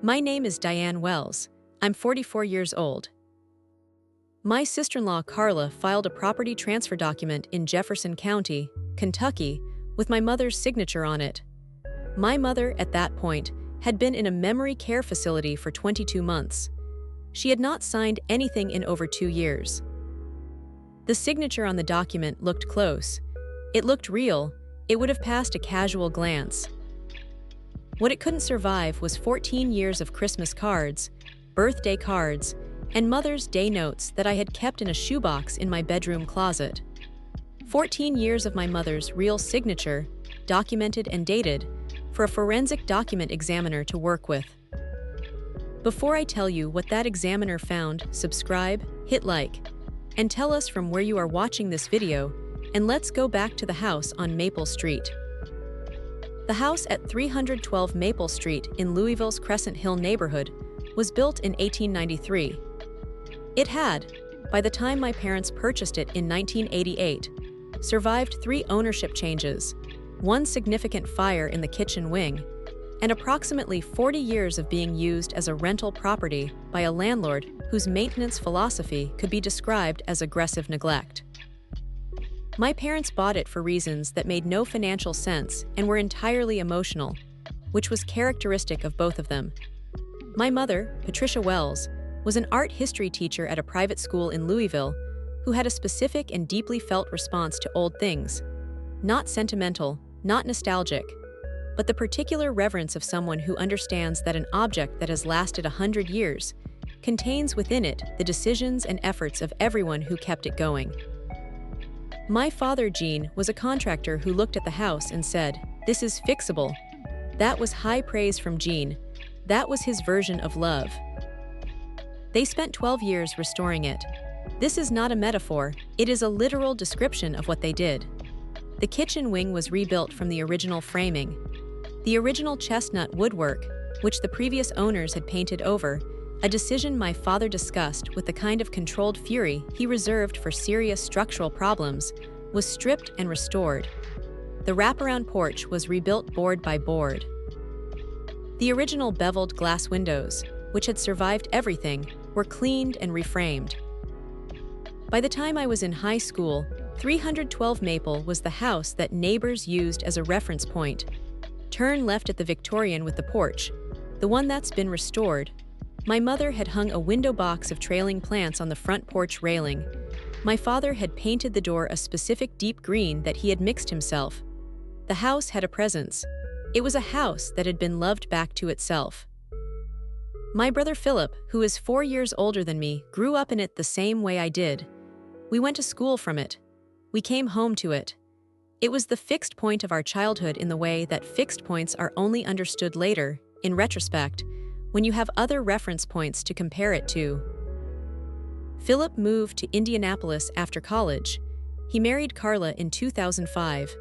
My name is Diane Wells. I'm 44 years old. My sister-in-law Carla filed a property transfer document in Jefferson County, Kentucky, with my mother's signature on it. My mother, at that point, had been in a memory care facility for 22 months. She had not signed anything in over 2 years. The signature on the document looked close. It looked real. It would have passed a casual glance. What it couldn't survive was 14 years of Christmas cards, birthday cards, and Mother's Day notes that I had kept in a shoebox in my bedroom closet. 14 years of my mother's real signature, documented and dated, for a forensic document examiner to work with. Before I tell you what that examiner found, subscribe, hit like, and tell us from where you are watching this video, and let's go back to the house on Maple Street. The house at 312 Maple Street in Louisville's Crescent Hill neighborhood was built in 1893. It had, by the time my parents purchased it in 1988, survived 3 ownership changes, 1 significant fire in the kitchen wing, and approximately 40 years of being used as a rental property by a landlord whose maintenance philosophy could be described as aggressive neglect. My parents bought it for reasons that made no financial sense and were entirely emotional, which was characteristic of both of them. My mother, Patricia Wells, was an art history teacher at a private school in Louisville who had a specific and deeply felt response to old things. Not sentimental, not nostalgic, but the particular reverence of someone who understands that an object that has lasted 100 years contains within it the decisions and efforts of everyone who kept it going. My father, Gene, was a contractor who looked at the house and said, "This is fixable." That was high praise from Gene. That was his version of love. They spent 12 years restoring it. This is not a metaphor, it is a literal description of what they did. The kitchen wing was rebuilt from the original framing. The original chestnut woodwork, which the previous owners had painted over, a decision my father discussed with the kind of controlled fury he reserved for serious structural problems, was stripped and restored. The wraparound porch was rebuilt board by board. The original beveled glass windows, which had survived everything, were cleaned and reframed. By the time I was in high school, 312 Maple was the house that neighbors used as a reference point. Turn left at the Victorian with the porch, the one that's been restored. My mother had hung a window box of trailing plants on the front porch railing. My father had painted the door a specific deep green that he had mixed himself. The house had a presence. It was a house that had been loved back to itself. My brother Philip, who is 4 years older than me, grew up in it the same way I did. We went to school from it. We came home to it. It was the fixed point of our childhood in the way that fixed points are only understood later, in retrospect, when you have other reference points to compare it to. Philip moved to Indianapolis after college. He married Carla in 2005.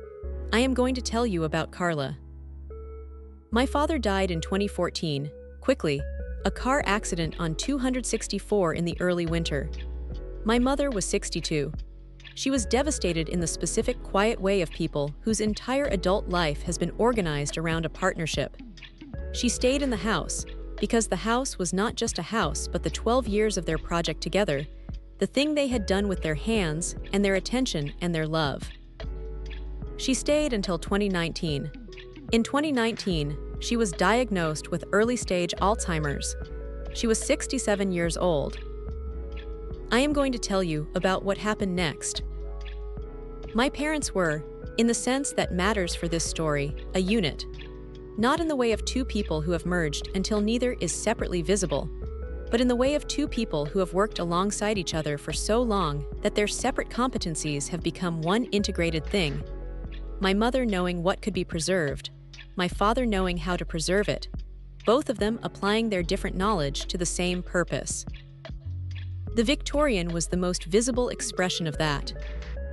I am going to tell you about Carla. My father died in 2014, quickly, a car accident on 264 in the early winter. My mother was 62. She was devastated in the specific quiet way of people whose entire adult life has been organized around a partnership. She stayed in the house, because the house was not just a house but the 12 years of their project together, the thing they had done with their hands and their attention and their love. She stayed until 2019. In 2019, she was diagnosed with early-stage Alzheimer's. She was 67 years old. I am going to tell you about what happened next. My parents were, in the sense that matters for this story, a unit. Not in the way of 2 people who have merged until neither is separately visible, but in the way of 2 people who have worked alongside each other for so long that their separate competencies have become one integrated thing. My mother knowing what could be preserved, my father knowing how to preserve it, both of them applying their different knowledge to the same purpose. The Victorian was the most visible expression of that,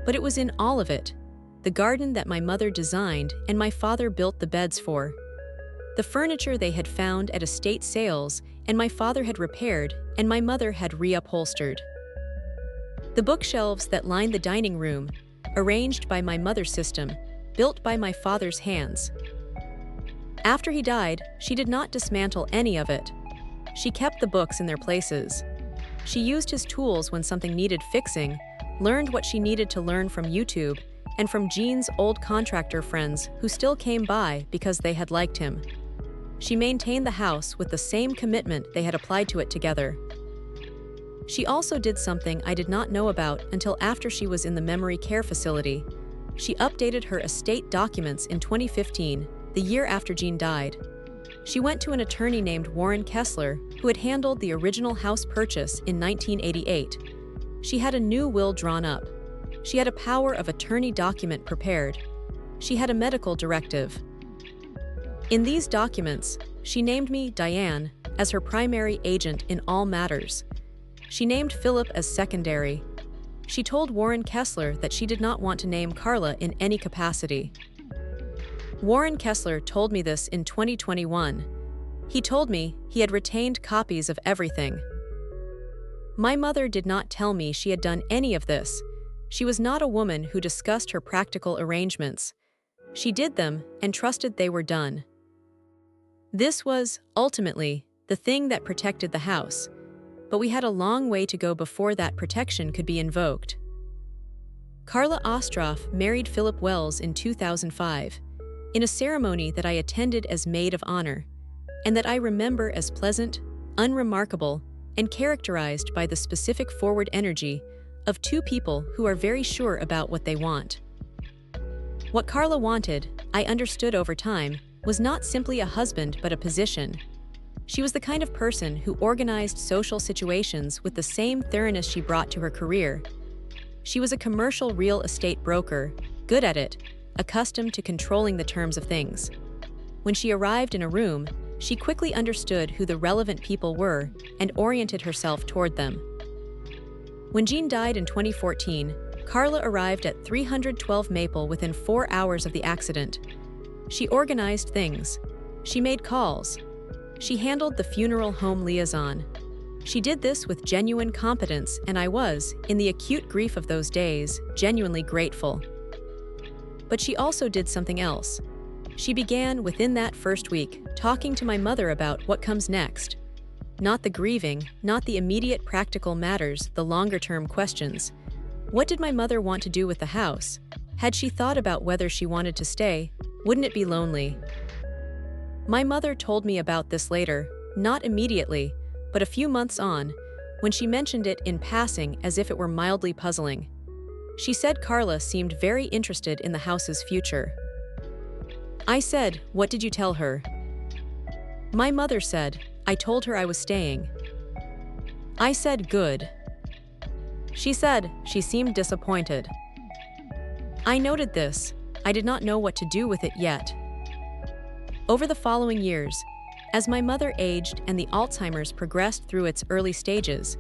but it was in all of it. The garden that my mother designed and my father built the beds for. The furniture they had found at estate sales and my father had repaired and my mother had reupholstered. The bookshelves that lined the dining room, arranged by my mother's system, built by my father's hands. After he died, she did not dismantle any of it. She kept the books in their places. She used his tools when something needed fixing, learned what she needed to learn from YouTube, and from Jean's old contractor friends who still came by because they had liked him. She maintained the house with the same commitment they had applied to it together. She also did something I did not know about until after she was in the memory care facility. She updated her estate documents in 2015, the year after Jean died. She went to an attorney named Warren Kessler, who had handled the original house purchase in 1988. She had a new will drawn up. She had a power of attorney document prepared. She had a medical directive. In these documents, she named me, Diane, as her primary agent in all matters. She named Philip as secondary. She told Warren Kessler that she did not want to name Carla in any capacity. Warren Kessler told me this in 2021. He told me he had retained copies of everything. My mother did not tell me she had done any of this. She was not a woman who discussed her practical arrangements. She did them and trusted they were done. This was, ultimately, the thing that protected the house, but we had a long way to go before that protection could be invoked. Carla Ostroff married Philip Wells in 2005, in a ceremony that I attended as maid of honor, and that I remember as pleasant, unremarkable, and characterized by the specific forward energy of two people who are very sure about what they want. What Carla wanted, I understood over time, was not simply a husband but a position. She was the kind of person who organized social situations with the same thoroughness she brought to her career. She was a commercial real estate broker, good at it, accustomed to controlling the terms of things. When she arrived in a room, she quickly understood who the relevant people were and oriented herself toward them. When Jean died in 2014, Carla arrived at 312 Maple within 4 hours of the accident. She organized things. She made calls. She handled the funeral home liaison. She did this with genuine competence, and I was, in the acute grief of those days, genuinely grateful. But she also did something else. She began, within that first week, talking to my mother about what comes next. Not the grieving, not the immediate practical matters, the longer-term questions. What did my mother want to do with the house? Had she thought about whether she wanted to stay? Wouldn't it be lonely? My mother told me about this later, not immediately, but a few months on, when she mentioned it in passing as if it were mildly puzzling. She said Carla seemed very interested in the house's future. I said, "What did you tell her?" My mother said, "I told her I was staying." I said, "Good." She said she seemed disappointed. I noted this. I did not know what to do with it yet. Over the following years, as my mother aged and the Alzheimer's progressed through its early stages,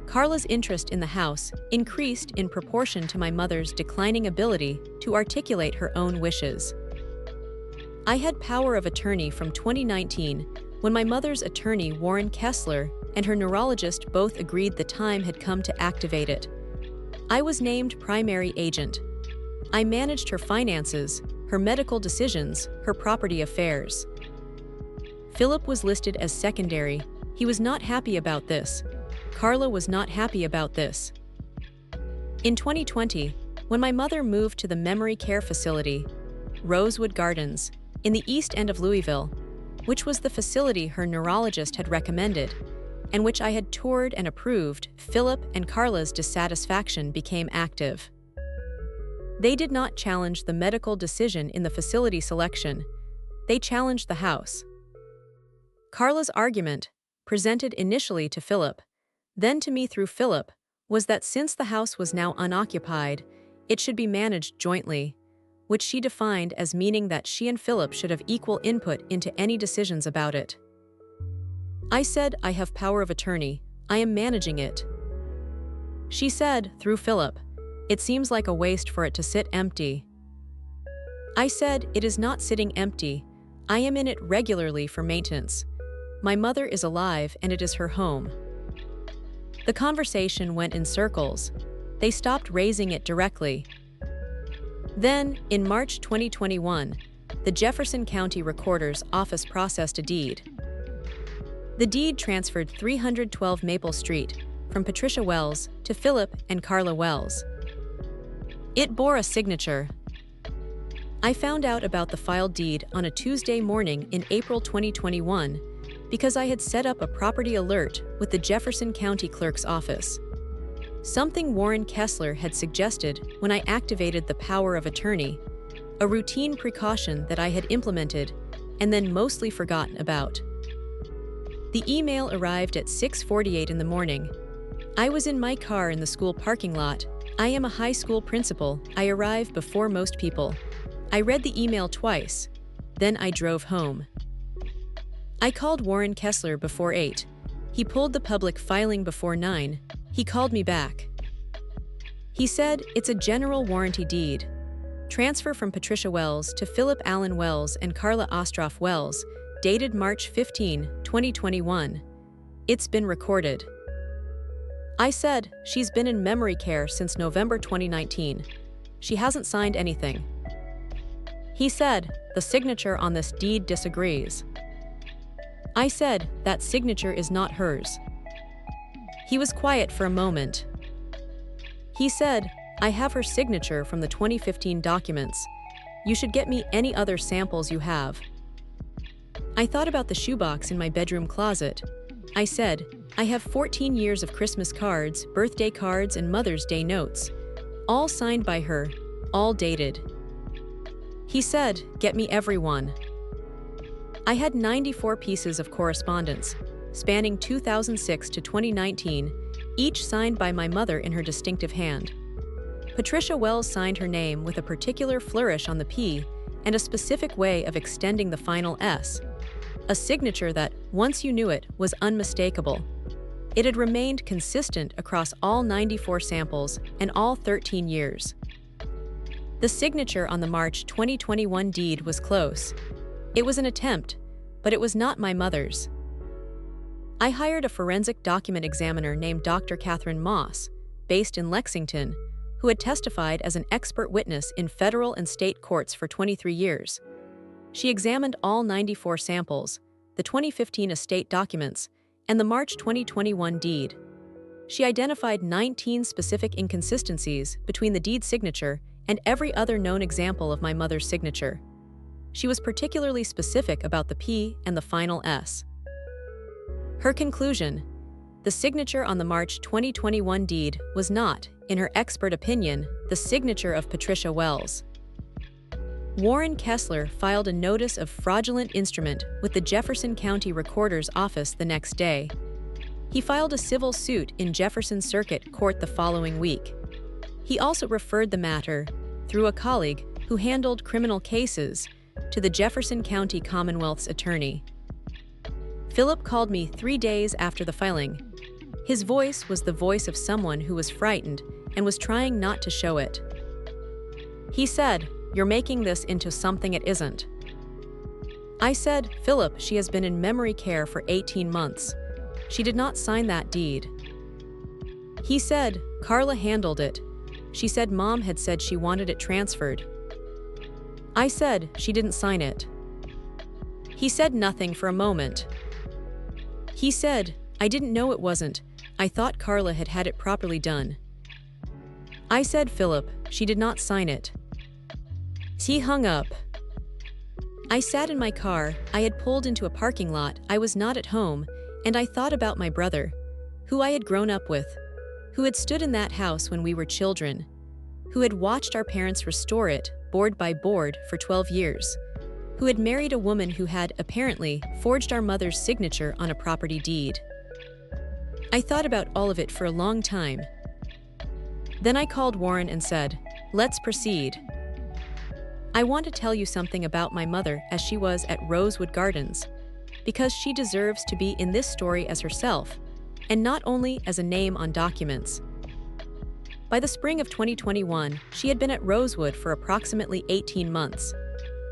Carla's interest in the house increased in proportion to my mother's declining ability to articulate her own wishes. I had power of attorney from 2019 when my mother's attorney Warren Kessler and her neurologist both agreed the time had come to activate it. I was named primary agent. I managed her finances, her medical decisions, her property affairs. Philip was listed as secondary. He was not happy about this. Carla was not happy about this. In 2020, when my mother moved to the memory care facility, Rosewood Gardens, in the east end of Louisville, which was the facility her neurologist had recommended, and which I had toured and approved, Philip and Carla's dissatisfaction became active. They did not challenge the medical decision in the facility selection. They challenged the house. Carla's argument, presented initially to Philip, then to me through Philip, was that since the house was now unoccupied, it should be managed jointly, which she defined as meaning that she and Philip should have equal input into any decisions about it. I said, "I have power of attorney. I am managing it." She said, through Philip, "It seems like a waste for it to sit empty." I said, "It is not sitting empty. I am in it regularly for maintenance. My mother is alive and it is her home." The conversation went in circles. They stopped raising it directly. Then, in March 2021, the Jefferson County Recorder's Office processed a deed. The deed transferred 312 Maple Street from Patricia Wells to Philip and Carla Wells. It bore a signature. I found out about the filed deed on a Tuesday morning in April 2021 because I had set up a property alert with the Jefferson County Clerk's office. Something Warren Kessler had suggested when I activated the power of attorney, a routine precaution that I had implemented and then mostly forgotten about. The email arrived at 6:48 in the morning. I was in my car in the school parking lot. I am a high school principal. I arrive before most people. I read the email twice. Then I drove home. I called Warren Kessler before 8. He pulled the public filing before 9. He called me back. He said, "It's a general warranty deed. Transfer from Patricia Wells to Philip Allen Wells and Carla Ostroff Wells, dated March 15, 2021. It's been recorded." I said, "She's been in memory care since November 2019. She hasn't signed anything." He said, "The signature on this deed disagrees." I said, "That signature is not hers." He was quiet for a moment. He said, "I have her signature from the 2015 documents. You should get me any other samples you have." I thought about the shoebox in my bedroom closet. I said, "I have 14 years of Christmas cards, birthday cards, and Mother's Day notes, all signed by her, all dated." He said, "Get me every one." I had 94 pieces of correspondence, spanning 2006 to 2019, each signed by my mother in her distinctive hand. Patricia Wells signed her name with a particular flourish on the P and a specific way of extending the final S, a signature that, once you knew it, was unmistakable. It had remained consistent across all 94 samples and all 13 years. The signature on the March 2021 deed was close. It was an attempt, but it was not my mother's. I hired a forensic document examiner named Dr. Catherine Moss, based in Lexington, who had testified as an expert witness in federal and state courts for 23 years. She examined all 94 samples, the 2015 estate documents, and the March 2021 deed. She identified 19 specific inconsistencies between the deed signature and every other known example of my mother's signature. She was particularly specific about the P and the final S. Her conclusion: the signature on the March 2021 deed was not, in her expert opinion, the signature of Patricia Wells. Warren Kessler filed a notice of fraudulent instrument with the Jefferson County Recorder's Office the next day. He filed a civil suit in Jefferson Circuit Court the following week. He also referred the matter, through a colleague who handled criminal cases, to the Jefferson County Commonwealth's attorney. Philip called me 3 days after the filing. His voice was the voice of someone who was frightened and was trying not to show it. He said, "You're making this into something it isn't." I said, "Philip, she has been in memory care for 18 months. She did not sign that deed." He said, "Carla handled it. She said Mom had said she wanted it transferred." I said, "She didn't sign it." He said nothing for a moment. He said, "I didn't know it wasn't. I thought Carla had had it properly done." I said, "Philip, she did not sign it." He hung up. I sat in my car. I had pulled into a parking lot. I was not at home, and I thought about my brother, who I had grown up with, who had stood in that house when we were children, who had watched our parents restore it, board by board, for 12 years, who had married a woman who had, apparently, forged our mother's signature on a property deed. I thought about all of it for a long time. Then I called Warren and said, "Let's proceed. I want to tell you something about my mother as she was at Rosewood Gardens, because she deserves to be in this story as herself, and not only as a name on documents." By the spring of 2021, she had been at Rosewood for approximately 18 months.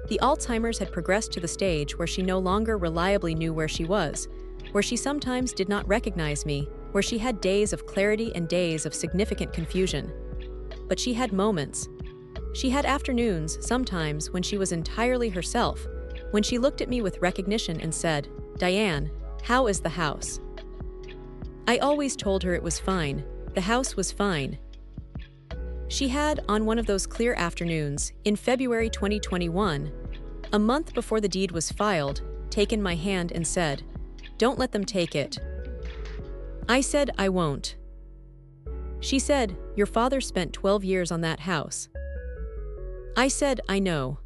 The Alzheimer's had progressed to the stage where she no longer reliably knew where she was, where she sometimes did not recognize me, where she had days of clarity and days of significant confusion. But she had moments. She had afternoons, sometimes, when she was entirely herself, when she looked at me with recognition and said, "Diane, How is the house? I always told her it was fine. The house was fine. She had, on one of those clear afternoons, in February 2021, a month before the deed was filed, taken my hand and said, "Don't let them take it." I said, "I won't." She said, "Your father spent 12 years on that house." I said, "I know."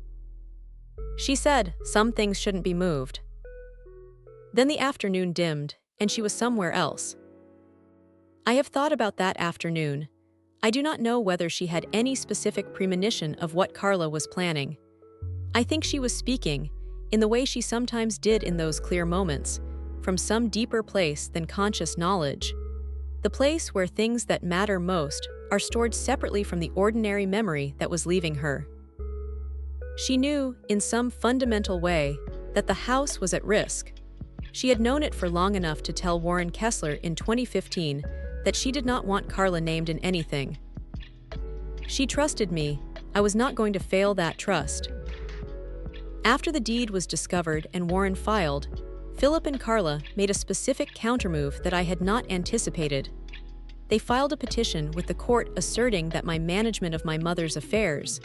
She said, "Some things shouldn't be moved." Then the afternoon dimmed, and she was somewhere else. I have thought about that afternoon. I do not know whether she had any specific premonition of what Carla was planning. I think she was speaking, in the way she sometimes did in those clear moments, from some deeper place than conscious knowledge, the place where things that matter most are stored separately from the ordinary memory that was leaving her. She knew, in some fundamental way, that the house was at risk. She had known it for long enough to tell Warren Kessler in 2015 that she did not want Carla named in anything. She trusted me. I was not going to fail that trust. After the deed was discovered and Warren filed, Philip and Carla made a specific countermove that I had not anticipated. They filed a petition with the court asserting that my management of my mother's affairs,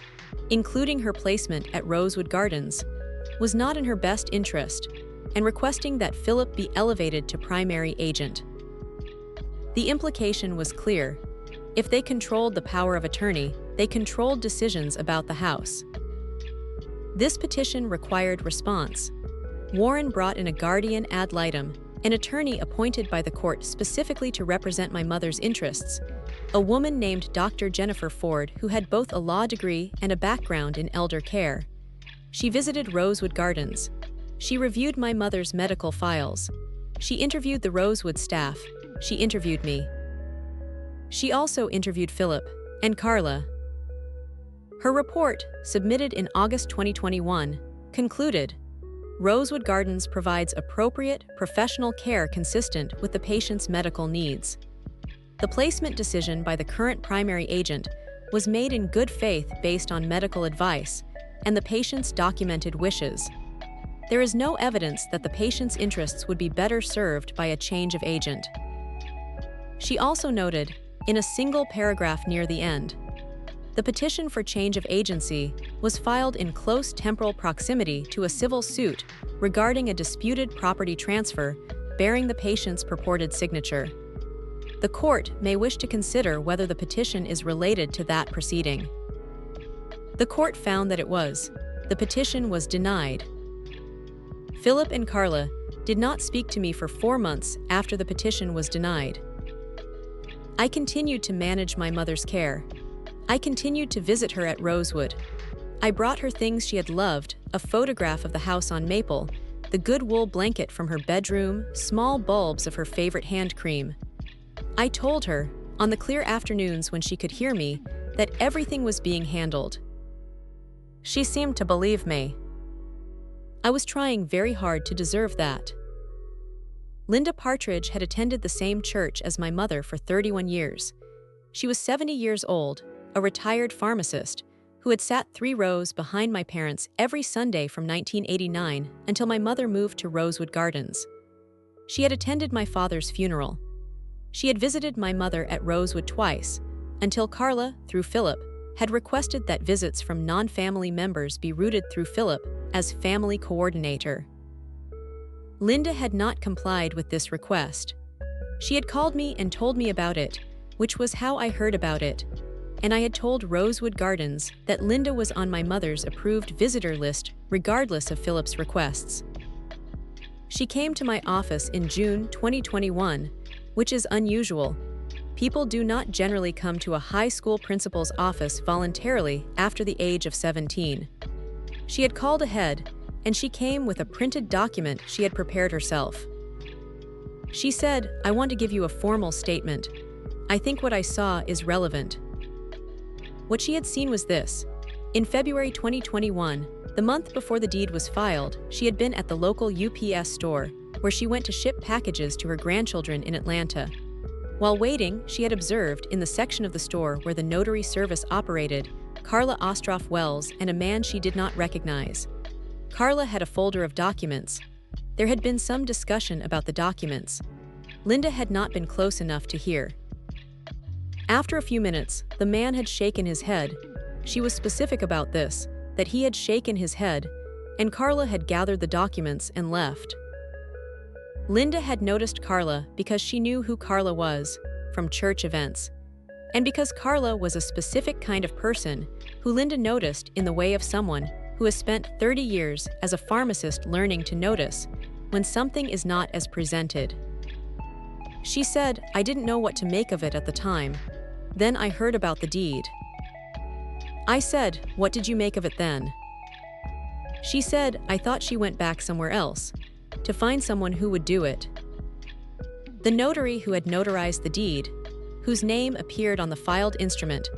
including her placement at Rosewood Gardens, was not in her best interest, and requesting that Philip be elevated to primary agent. The implication was clear. If they controlled the power of attorney, they controlled decisions about the house. This petition required response. Warren brought in a guardian ad litem, an attorney appointed by the court specifically to represent my mother's interests, a woman named Dr. Jennifer Ford who had both a law degree and a background in elder care. She visited Rosewood Gardens. She reviewed my mother's medical files. She interviewed the Rosewood staff. She interviewed me. She also interviewed Philip and Carla. Her report, submitted in August 2021, concluded, Rosewood Gardens provides appropriate, professional care consistent with the patient's medical needs. The placement decision by the current primary agent was made in good faith based on medical advice and the patient's documented wishes. There is no evidence that the patient's interests would be better served by a change of agent. She also noted, in a single paragraph near the end, the petition for change of agency was filed in close temporal proximity to a civil suit regarding a disputed property transfer bearing the patient's purported signature. The court may wish to consider whether the petition is related to that proceeding. The court found that it was. The petition was denied. Philip and Carla did not speak to me for 4 months after the petition was denied. I continued to manage my mother's care. I continued to visit her at Rosewood. I brought her things she had loved, a photograph of the house on Maple, the good wool blanket from her bedroom, small bulbs of her favorite hand cream. I told her, on the clear afternoons when she could hear me, that everything was being handled. She seemed to believe me. I was trying very hard to deserve that. Linda Partridge had attended the same church as my mother for 31 years. She was 70 years old, a retired pharmacist, who had sat 3 rows behind my parents every Sunday from 1989 until my mother moved to Rosewood Gardens. She had attended my father's funeral. She had visited my mother at Rosewood twice, until Carla, through Philip, had requested that visits from non-family members be routed through Philip as family coordinator. Linda had not complied with this request. She had called me and told me about it, which was how I heard about it, and I had told Rosewood Gardens that Linda was on my mother's approved visitor list regardless of Philip's requests. She came to my office in June 2021, which is unusual. People do not generally come to a high school principal's office voluntarily after the age of 17. She had called ahead, and she came with a printed document she had prepared herself. She said, "I want to give you a formal statement. I think what I saw is relevant." What she had seen was this. In February 2021, the month before the deed was filed, she had been at the local UPS store, where she went to ship packages to her grandchildren in Atlanta. While waiting, she had observed, in the section of the store where the notary service operated, Carla Ostroff Wells and a man she did not recognize. Carla had a folder of documents. There had been some discussion about the documents. Linda had not been close enough to hear. After a few minutes, the man had shaken his head. She was specific about this, that he had shaken his head, and Carla had gathered the documents and left. Linda had noticed Carla because she knew who Carla was from church events, and because Carla was a specific kind of person who Linda noticed in the way of someone who has spent 30 years as a pharmacist learning to notice when something is not as presented. She said, "I didn't know what to make of it at the time. Then I heard about the deed." I said, "What did you make of it then?" She said, "I thought she went back somewhere else to find someone who would do it." The notary who had notarized the deed, whose name appeared on the filed instrument,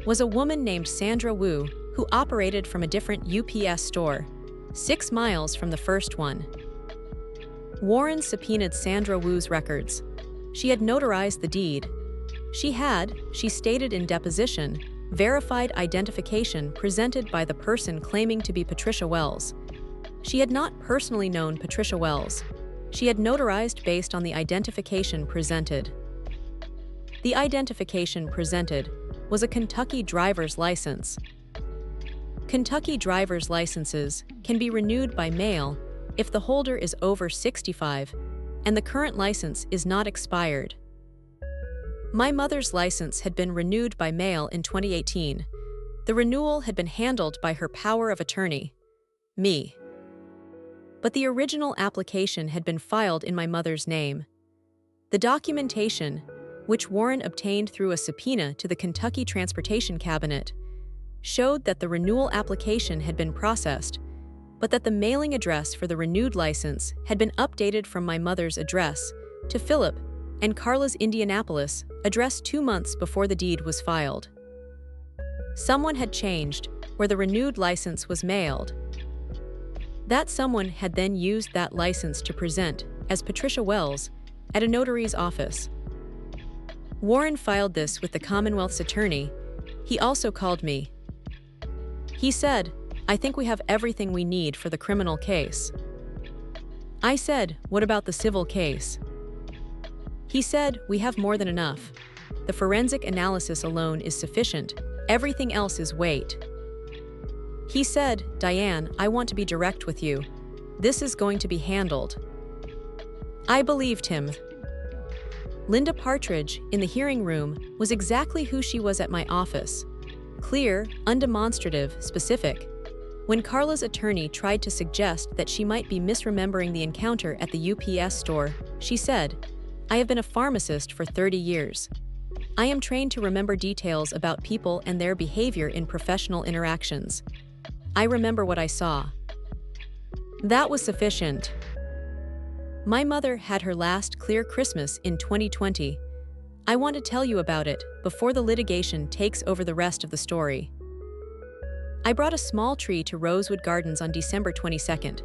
was a woman named Sandra Wu, who operated from a different UPS store, 6 miles from the first one. Warren subpoenaed Sandra Wu's records. She had notarized the deed. She stated in deposition, verified identification presented by the person claiming to be Patricia Wells. She had not personally known Patricia Wells. She had notarized based on the identification presented. The identification presented was a Kentucky driver's license. Kentucky driver's licenses can be renewed by mail if the holder is over 65 and the current license is not expired. My mother's license had been renewed by mail in 2018. The renewal had been handled by her power of attorney, me. But the original application had been filed in my mother's name. The documentation, which Warren obtained through a subpoena to the Kentucky Transportation Cabinet, showed that the renewal application had been processed, but that the mailing address for the renewed license had been updated from my mother's address to Philip and Carla's Indianapolis address 2 months before the deed was filed. Someone had changed where the renewed license was mailed. That someone had then used that license to present as Patricia Wells at a notary's office. Warren filed this with the Commonwealth's attorney. He also called me. He said, "I think we have everything we need for the criminal case." I said, "What about the civil case?" He said, "We have more than enough. The forensic analysis alone is sufficient. Everything else is weight." He said, "Diane, I want to be direct with you. This is going to be handled." I believed him. Linda Partridge, in the hearing room, was exactly who she was at my office. Clear, undemonstrative, specific. When Carla's attorney tried to suggest that she might be misremembering the encounter at the UPS store, she said, "I have been a pharmacist for 30 years. I am trained to remember details about people and their behavior in professional interactions. I remember what I saw." That was sufficient. My mother had her last clear Christmas in 2020. I want to tell you about it before the litigation takes over the rest of the story. I brought a small tree to Rosewood Gardens on December 22nd.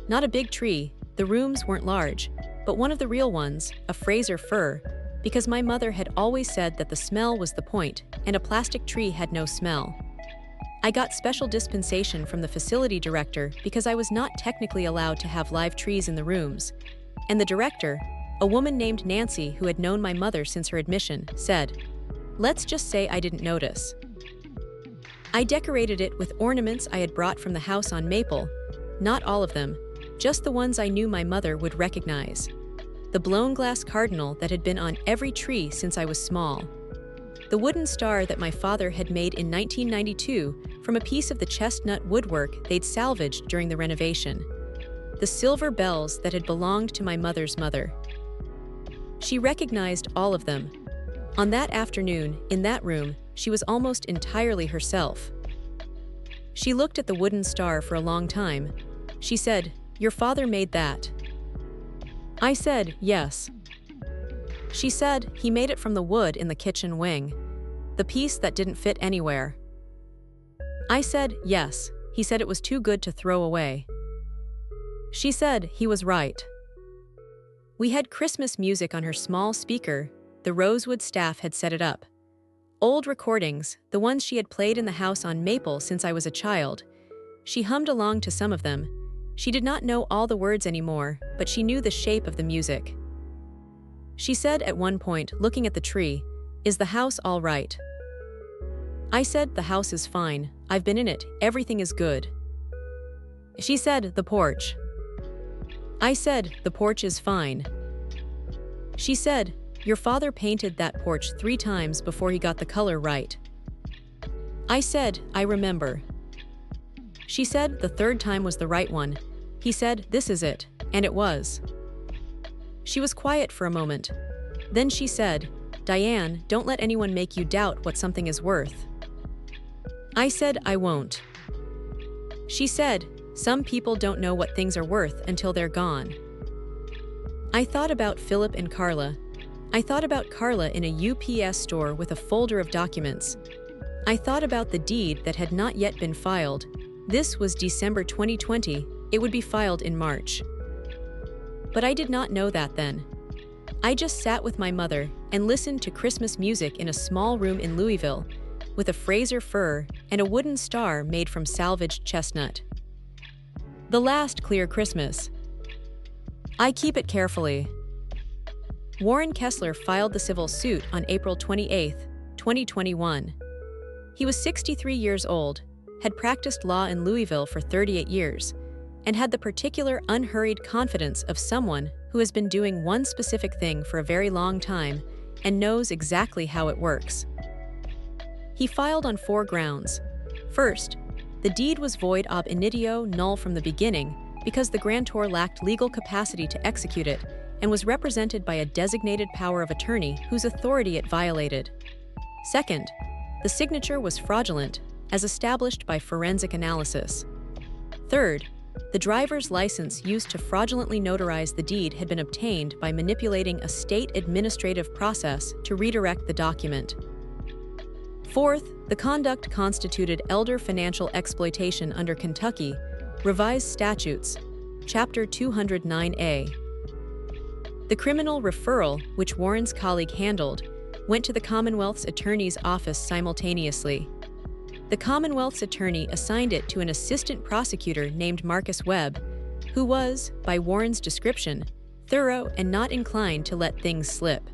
Not a big tree, the rooms weren't large, but one of the real ones, a Fraser fir, because my mother had always said that the smell was the point, and a plastic tree had no smell. I got special dispensation from the facility director because I was not technically allowed to have live trees in the rooms, and the director, a woman named Nancy who had known my mother since her admission, said, "Let's just say I didn't notice." I decorated it with ornaments I had brought from the house on Maple, not all of them, just the ones I knew my mother would recognize. The blown glass cardinal that had been on every tree since I was small. The wooden star that my father had made in 1992 from a piece of the chestnut woodwork they'd salvaged during the renovation. The silver bells that had belonged to my mother's mother. She recognized all of them. On that afternoon, in that room, she was almost entirely herself. She looked at the wooden star for a long time. She said, "Your father made that?" I said, "Yes." She said, "He made it from the wood in the kitchen wing. The piece that didn't fit anywhere." I said, "Yes." He said it was too good to throw away. She said he was right. We had Christmas music on her small speaker. The Rosewood staff had set it up. Old recordings, the ones she had played in the house on Maple since I was a child. She hummed along to some of them. She did not know all the words anymore, but she knew the shape of the music. She said at one point, looking at the tree, "Is the house all right?" I said, "The house is fine. I've been in it. Everything is good." She said, "The porch." I said, "The porch is fine." She said, "Your father painted that porch 3 times before he got the color right." I said, "I remember." She said the 3rd time was the right one. He said, "This is it," and it was. She was quiet for a moment. Then she said, "Diane, don't let anyone make you doubt what something is worth." I said, "I won't." She said, "Some people don't know what things are worth until they're gone." I thought about Philip and Carla. I thought about Carla in a UPS store with a folder of documents. I thought about the deed that had not yet been filed. This was December 2020. It would be filed in March. But I did not know that then. I just sat with my mother and listened to Christmas music in a small room in Louisville with a Fraser fir and a wooden star made from salvaged chestnut. The last clear Christmas. I keep it carefully. Warren Kessler filed the civil suit on April 28, 2021. He was 63 years old, had practiced law in Louisville for 38 years, and had the particular unhurried confidence of someone who has been doing one specific thing for a very long time and knows exactly how it works. He filed on 4 grounds. First, the deed was void ab initio null from the beginning because the grantor lacked legal capacity to execute it and was represented by a designated power of attorney whose authority it violated. Second, the signature was fraudulent, as established by forensic analysis. Third, the driver's license used to fraudulently notarize the deed had been obtained by manipulating a state administrative process to redirect the document. Fourth, the conduct constituted elder financial exploitation under Kentucky Revised Statutes, Chapter 209A. The criminal referral, which Warren's colleague handled, went to the Commonwealth's attorney's office simultaneously. The Commonwealth's attorney assigned it to an assistant prosecutor named Marcus Webb, who was, by Warren's description, thorough and not inclined to let things slip.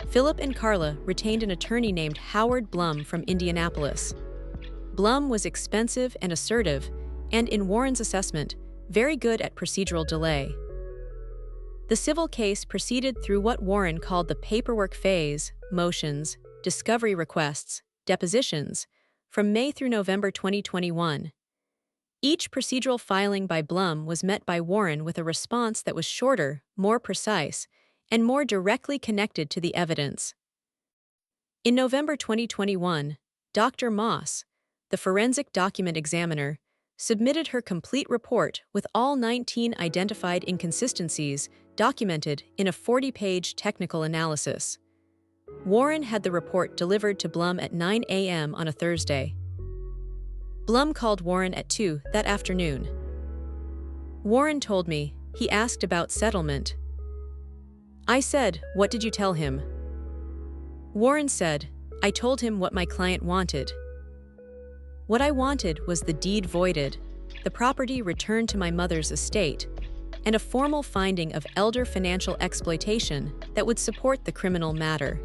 Philip and Carla retained an attorney named Howard Blum from Indianapolis. Blum was expensive and assertive, and in Warren's assessment, very good at procedural delay. The civil case proceeded through what Warren called the paperwork phase, motions, discovery requests, depositions, from May through November 2021. Each procedural filing by Blum was met by Warren with a response that was shorter, more precise, and more directly connected to the evidence. In November 2021, Dr. Moss, the forensic document examiner, submitted her complete report with all 19 identified inconsistencies documented in a 40-page technical analysis. Warren had the report delivered to Blum at 9 a.m. on a Thursday. Blum called Warren at 2 that afternoon. Warren told me he asked about settlement. I said, "What did you tell him?" Warren said, "I told him what my client wanted. What I wanted was the deed voided, the property returned to my mother's estate, and a formal finding of elder financial exploitation that would support the criminal matter.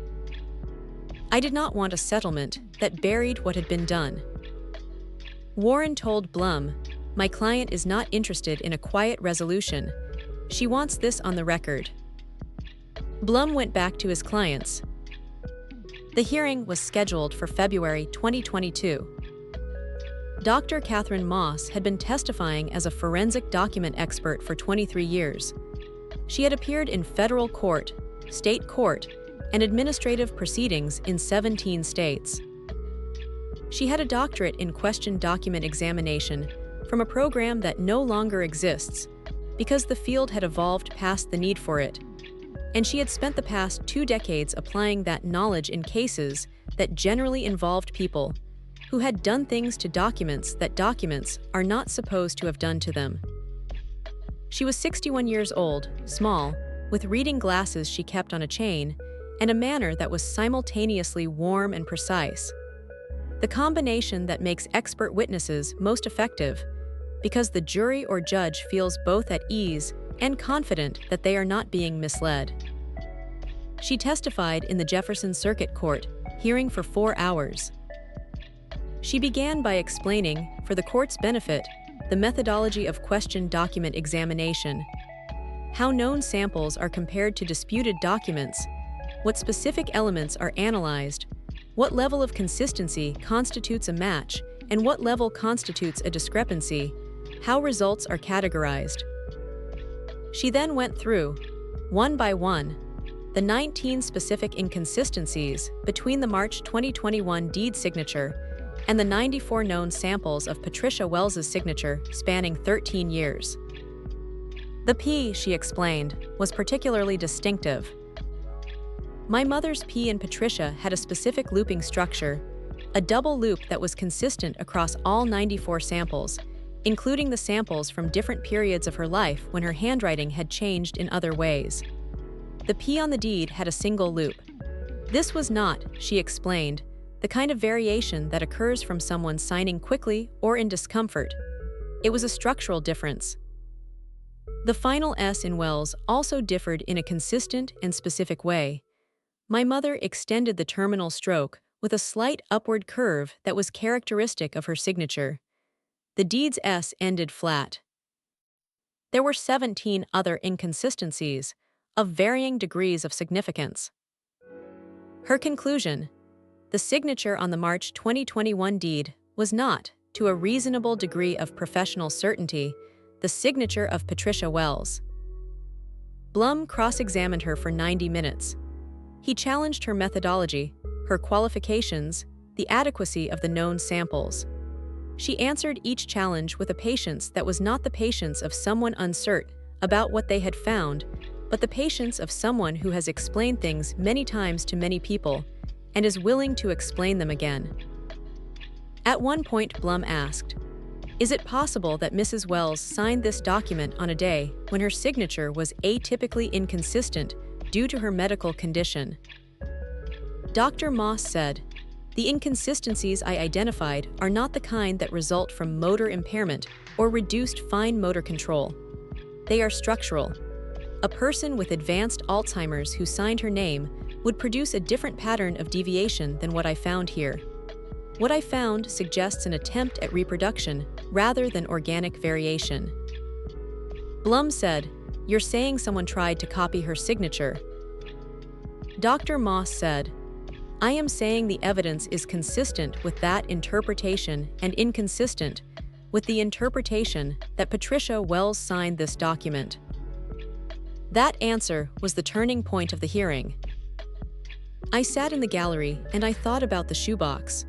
I did not want a settlement that buried what had been done." Warren told Blum, "My client is not interested in a quiet resolution. She wants this on the record." Blum went back to his clients. The hearing was scheduled for February 2022. Dr. Catherine Moss had been testifying as a forensic document expert for 23 years. She had appeared in federal court, state court, and administrative proceedings in 17 states. She had a doctorate in question document examination from a program that no longer exists because the field had evolved past the need for it, and she had spent the past 2 decades applying that knowledge in cases that generally involved people who had done things to documents that documents are not supposed to have done to them. She was 61 years old, small, with reading glasses she kept on a chain, and a manner that was simultaneously warm and precise. The combination that makes expert witnesses most effective, because the jury or judge feels both at ease and confident that they are not being misled. She testified in the Jefferson Circuit Court, hearing for 4 hours. She began by explaining, for the court's benefit, the methodology of question document examination, how known samples are compared to disputed documents, what specific elements are analyzed, what level of consistency constitutes a match, and what level constitutes a discrepancy, how results are categorized. She then went through, one by one, the 19 specific inconsistencies between the March 2021 deed signature and the 94 known samples of Patricia Wells's signature spanning 13 years. The P, she explained, was particularly distinctive. My mother's P and Patricia had a specific looping structure, a double loop that was consistent across all 94 samples, including the samples from different periods of her life when her handwriting had changed in other ways. The P on the deed had a single loop. This was not, she explained, the kind of variation that occurs from someone signing quickly or in discomfort. It was a structural difference. The final S in Wells also differed in a consistent and specific way. My mother extended the terminal stroke with a slight upward curve that was characteristic of her signature. The deed's S ended flat. There were 17 other inconsistencies, of varying degrees of significance. Her conclusion: the signature on the March 2021 deed was not, to a reasonable degree of professional certainty, the signature of Patricia Wells. Blum cross-examined her for 90 minutes. He challenged her methodology, her qualifications, the adequacy of the known samples. She answered each challenge with a patience that was not the patience of someone uncertain about what they had found, but the patience of someone who has explained things many times to many people and is willing to explain them again. At one point, Blum asked, "Is it possible that Mrs. Wells signed this document on a day when her signature was atypically inconsistent due to her medical condition?" Dr. Moss said, "The inconsistencies I identified are not the kind that result from motor impairment or reduced fine motor control. They are structural. A person with advanced Alzheimer's who signed her name would produce a different pattern of deviation than what I found here. What I found suggests an attempt at reproduction rather than organic variation." Blum said, "You're saying someone tried to copy her signature?" Dr. Moss said, "I am saying the evidence is consistent with that interpretation and inconsistent with the interpretation that Patricia Wells signed this document." That answer was the turning point of the hearing. I sat in the gallery and I thought about the shoebox.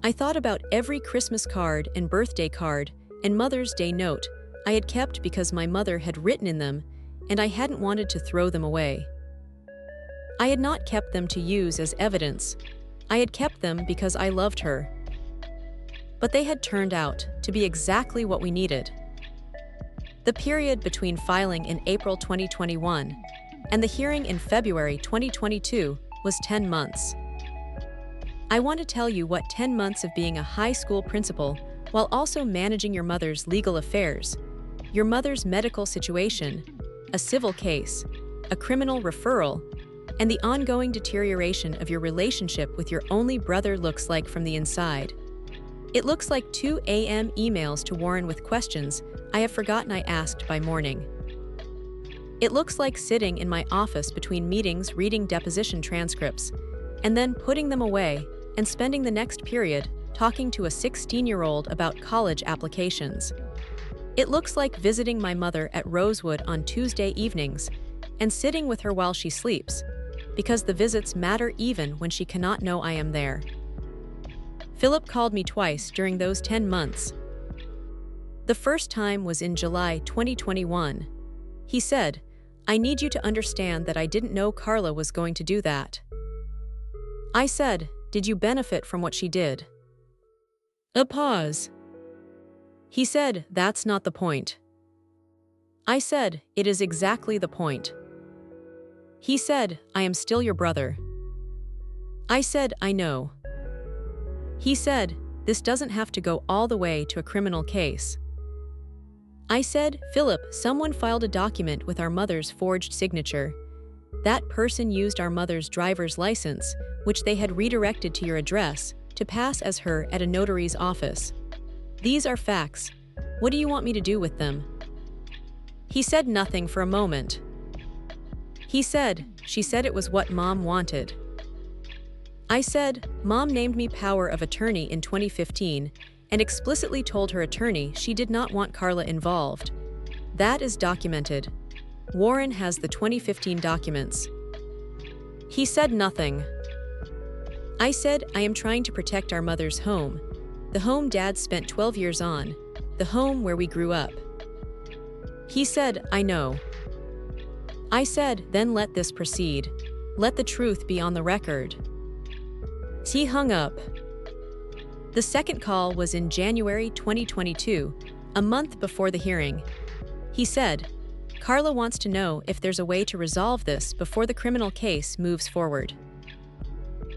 I thought about every Christmas card and birthday card and Mother's Day note I had kept because my mother had written in them and I hadn't wanted to throw them away. I had not kept them to use as evidence. I had kept them because I loved her. But they had turned out to be exactly what we needed. The period between filing in April 2021 and the hearing in February 2022 was 10 months. I want to tell you what 10 months of being a high school principal while also managing your mother's legal affairs, your mother's medical situation, a civil case, a criminal referral, and the ongoing deterioration of your relationship with your only brother looks like from the inside. It looks like 2 a.m. emails to Warren with questions I have forgotten I asked by morning. It looks like sitting in my office between meetings reading deposition transcripts, and then putting them away and spending the next period talking to a 16-year-old about college applications. It looks like visiting my mother at Rosewood on Tuesday evenings and sitting with her while she sleeps, because the visits matter even when she cannot know I am there. Philip called me twice during those 10 months. The first time was in July 2021. He said, "I need you to understand that I didn't know Carla was going to do that." I said, "Did you benefit from what she did?" A pause. He said, "That's not the point." I said, "It is exactly the point." He said, "I am still your brother." I said, "I know." He said, "This doesn't have to go all the way to a criminal case." I said, Philip, someone filed a document with our mother's forged signature. That person used our mother's driver's license, which they had redirected to your address, to pass as her at a notary's office. These are facts. What do you want me to do with them? He said nothing for a moment. He said, she said it was what Mom wanted. I said, Mom named me power of attorney in 2015 and explicitly told her attorney she did not want Carla involved. That is documented. Warren has the 2015 documents. He said nothing. I said, I am trying to protect our mother's home, the home Dad spent 12 years on, the home where we grew up. He said, I know. I said, then let this proceed. Let the truth be on the record. He hung up. The second call was in January 2022, a month before the hearing. He said, Carla wants to know if there's a way to resolve this before the criminal case moves forward.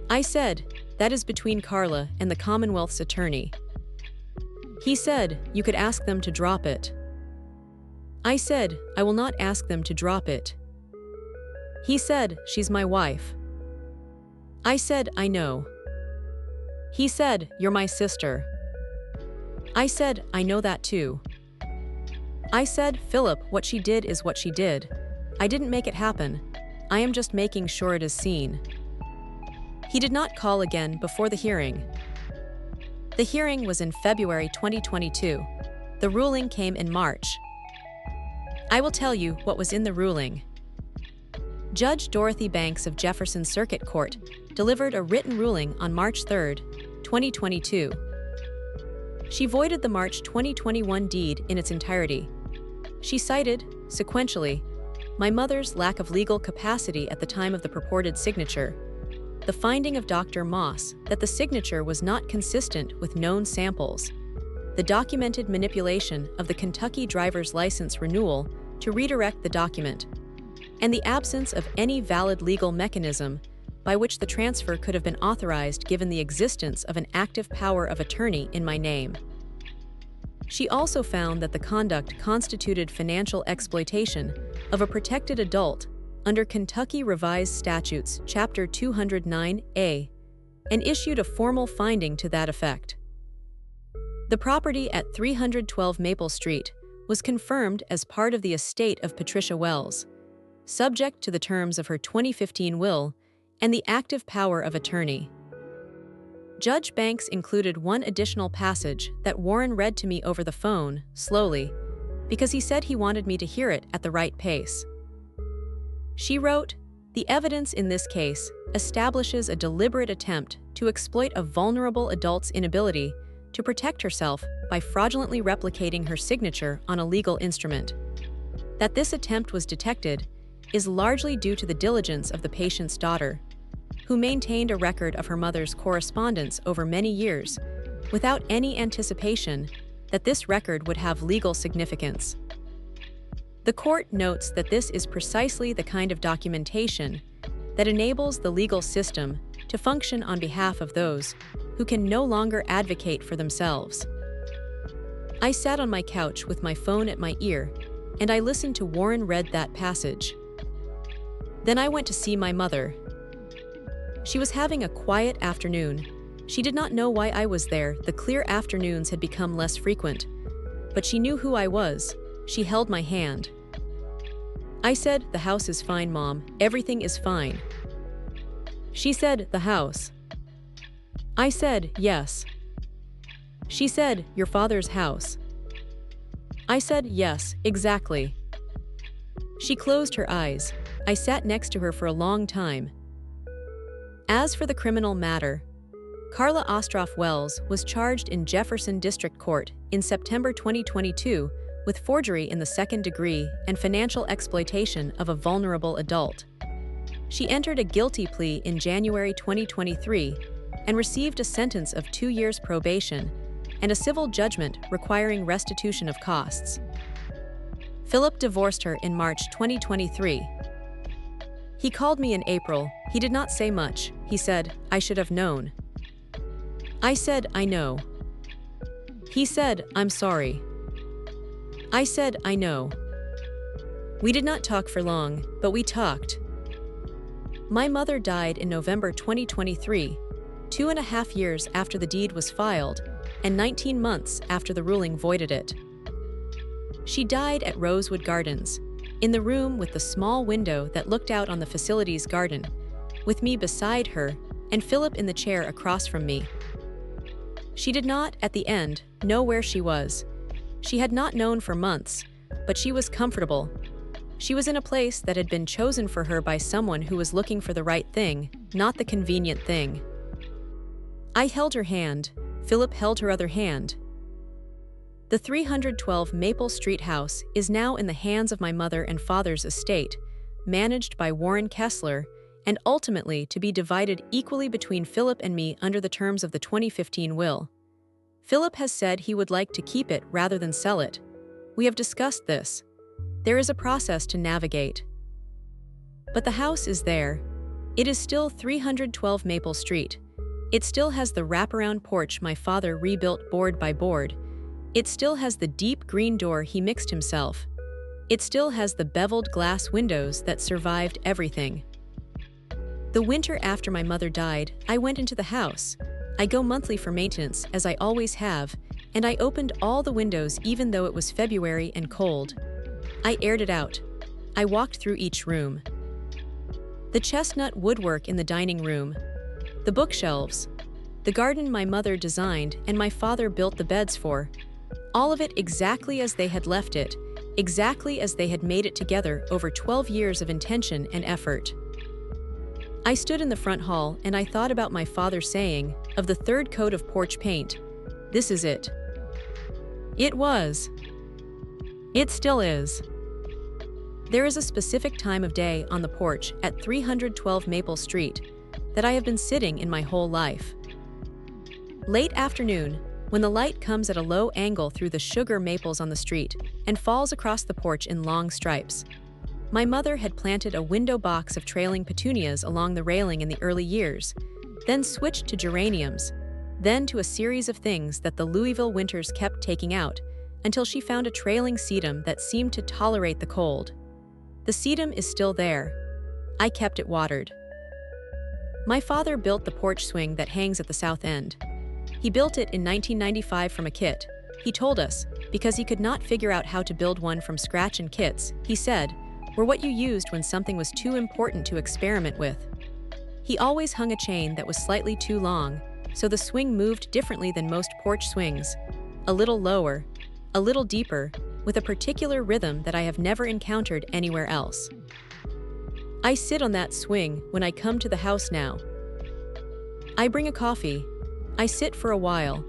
I said, that is between Carla and the Commonwealth's attorney. He said, you could ask them to drop it. I said, I will not ask them to drop it. He said, she's my wife. I said, I know. He said, you're my sister. I said, I know that too. I said, Philip, what she did is what she did. I didn't make it happen. I am just making sure it is seen. He did not call again before the hearing. The hearing was in February 2022. The ruling came in March. I will tell you what was in the ruling. Judge Dorothy Banks of Jefferson Circuit Court delivered a written ruling on March 3, 2022. She voided the March 2021 deed in its entirety. She cited, sequentially, my mother's lack of legal capacity at the time of the purported signature, the finding of Dr. Moss that the signature was not consistent with known samples, the documented manipulation of the Kentucky driver's license renewal to redirect the document, and the absence of any valid legal mechanism by which the transfer could have been authorized given the existence of an active power of attorney in my name. She also found that the conduct constituted financial exploitation of a protected adult under Kentucky Revised Statutes, Chapter 209A, and issued a formal finding to that effect. The property at 312 Maple Street was confirmed as part of the estate of Patricia Wells, subject to the terms of her 2015 will and the active power of attorney. Judge Banks included one additional passage that Warren read to me over the phone, slowly, because he said he wanted me to hear it at the right pace. She wrote, "The evidence in this case establishes a deliberate attempt to exploit a vulnerable adult's inability to protect herself by fraudulently replicating her signature on a legal instrument. That this attempt was detected is largely due to the diligence of the patient's daughter, who maintained a record of her mother's correspondence over many years, without any anticipation that this record would have legal significance." The court notes that this is precisely the kind of documentation that enables the legal system to function on behalf of those who can no longer advocate for themselves. I sat on my couch with my phone at my ear, and I listened to Warren read that passage. Then I went to see my mother. She was having a quiet afternoon. She did not know why I was there. The clear afternoons had become less frequent, but she knew who I was. She held my hand. I said, "The house is fine, Mom. Everything is fine." She said, "The house?" I said, "Yes." She said, "Your father's house?" I said, "Yes, exactly." She closed her eyes. I sat next to her for a long time. As for the criminal matter, Carla Ostroff Wells was charged in Jefferson District Court in September 2022 with forgery in the second degree and financial exploitation of a vulnerable adult. She entered a guilty plea in January 2023 and received a sentence of 2 years probation and a civil judgment requiring restitution of costs. Philip divorced her in March 2023. He called me in April. He did not say much. He said, "I should have known." I said, "I know." He said, "I'm sorry." I said, I know. We did not talk for long, but we talked. My mother died in November 2023, 2.5 years after the deed was filed, and 19 months after the ruling voided it. She died at Rosewood Gardens, in the room with the small window that looked out on the facility's garden, with me beside her and Philip in the chair across from me. She did not, at the end, know where she was. She had not known for months, but she was comfortable. She was in a place that had been chosen for her by someone who was looking for the right thing, not the convenient thing. I held her hand. Philip held her other hand. The 312 Maple Street house is now in the hands of my mother and father's estate, managed by Warren Kessler, and ultimately to be divided equally between Philip and me under the terms of the 2015 will. Philip has said he would like to keep it rather than sell it. We have discussed this. There is a process to navigate. But the house is there. It is still 312 Maple Street. It still has the wraparound porch my father rebuilt board by board. It still has the deep green door he mixed himself. It still has the beveled glass windows that survived everything. The winter after my mother died, I went into the house. I go monthly for maintenance, as I always have, and I opened all the windows even though it was February and cold. I aired it out. I walked through each room. The chestnut woodwork in the dining room, the bookshelves, the garden my mother designed and my father built the beds for, all of it exactly as they had left it, exactly as they had made it together over 12 years of intention and effort. I stood in the front hall and I thought about my father saying, of the third coat of porch paint, "This is it." It was. It still is. There is a specific time of day on the porch at 312 Maple Street that I have been sitting in my whole life. Late afternoon, when the light comes at a low angle through the sugar maples on the street and falls across the porch in long stripes. My mother had planted a window box of trailing petunias along the railing in the early years, then switched to geraniums, then to a series of things that the Louisville winters kept taking out, until she found a trailing sedum that seemed to tolerate the cold. The sedum is still there. I kept it watered. My father built the porch swing that hangs at the south end. He built it in 1995 from a kit. He told us, because he could not figure out how to build one from scratch in kits, he said, were what you used when something was too important to experiment with. He always hung a chain that was slightly too long, so the swing moved differently than most porch swings, a little lower, a little deeper, with a particular rhythm that I have never encountered anywhere else. I sit on that swing when I come to the house now. I bring a coffee. I sit for a while.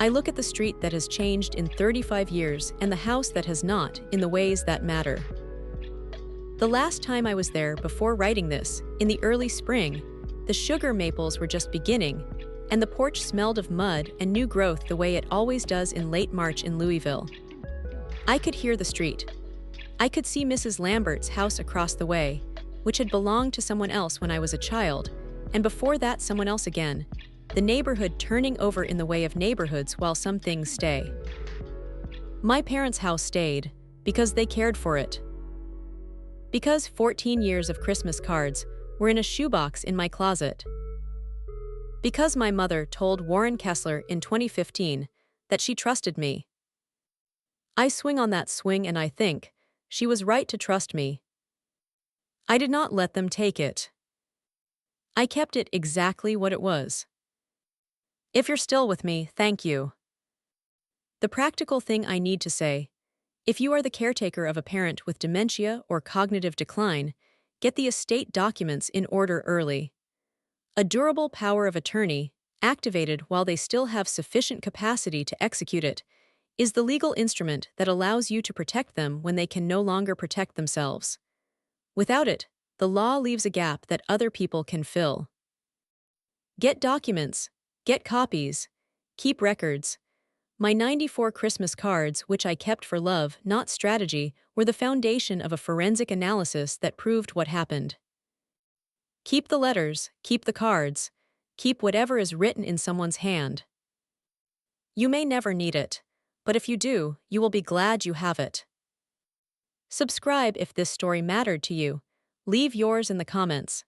I look at the street that has changed in 35 years and the house that has not, in the ways that matter. The last time I was there before writing this, in the early spring, the sugar maples were just beginning, and the porch smelled of mud and new growth the way it always does in late March in Louisville. I could hear the street. I could see Mrs. Lambert's house across the way, which had belonged to someone else when I was a child, and before that someone else again, the neighborhood turning over in the way of neighborhoods while some things stay. My parents' house stayed, because they cared for it. Because 14 years of Christmas cards were in a shoebox in my closet. Because my mother told Warren Kessler in 2015 that she trusted me. I swing on that swing and I think she was right to trust me. I did not let them take it. I kept it exactly what it was. If you're still with me, thank you. The practical thing I need to say, if you are the caretaker of a parent with dementia or cognitive decline, get the estate documents in order early. A durable power of attorney, activated while they still have sufficient capacity to execute it, is the legal instrument that allows you to protect them when they can no longer protect themselves. Without it, the law leaves a gap that other people can fill. Get documents, get copies, keep records. My 94 Christmas cards, which I kept for love, not strategy, were the foundation of a forensic analysis that proved what happened. Keep the letters, keep the cards, keep whatever is written in someone's hand. You may never need it, but if you do, you will be glad you have it. Subscribe if this story mattered to you. Leave yours in the comments.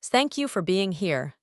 Thank you for being here.